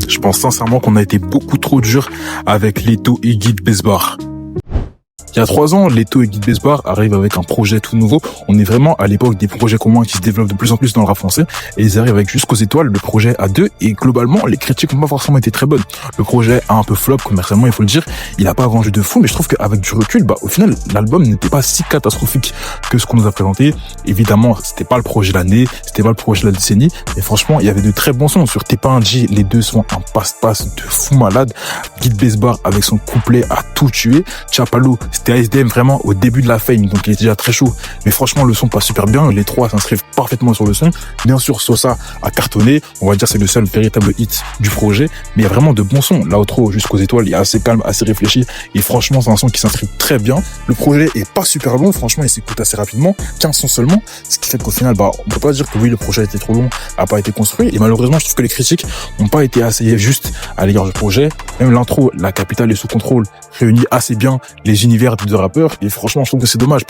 Je pense sincèrement qu'on a été beaucoup trop dur avec Leto et Guy Besbar. Il y a 3 ans, Leto et Guy Besbar arrivent avec un projet tout nouveau. On est vraiment à l'époque des projets communs qui se développent de plus en plus dans le rap français. Et ils arrivent avec Jusqu'aux étoiles, le projet à 2. Et globalement, les critiques n'ont pas forcément été très bonnes. Le projet a un peu flop commercialement, il faut le dire. Il n'a pas vendu de fou, mais je trouve qu'avec du recul, au final, l'album n'était pas si catastrophique que ce qu'on nous a présenté. Évidemment, c'était pas le projet de l'année, c'était pas le projet de la décennie. Mais franchement, il y avait de très bons sons. Sur T'es pas un G, les deux sont un passe-passe de fou malade. Guy Besbar avec son couplet a tout tué. Chapalo, c'était ASDM vraiment au début de la fame, donc il était déjà très chaud. Mais franchement, le son passe super bien. Les trois s'inscrivent parfaitement sur le son. Bien sûr, Sosa a cartonné. On va dire c'est le seul véritable hit du projet. Mais il y a vraiment de bons sons. L'outro Jusqu'aux étoiles, il est assez calme, assez réfléchi. Et franchement, c'est un son qui s'inscrit très bien. Le projet est pas super long. Franchement, il s'écoute assez rapidement. 15 sons seulement. Ce qui fait qu'au final, on peut pas dire que oui, le projet a été trop long, a pas été construit. Et malheureusement, je trouve que les critiques n'ont pas été assez justes à l'égard du projet. Même l'intro, La capitale est sous contrôle, réunit assez bien les univers des deux rappeurs. Et franchement, je trouve que c'est dommage.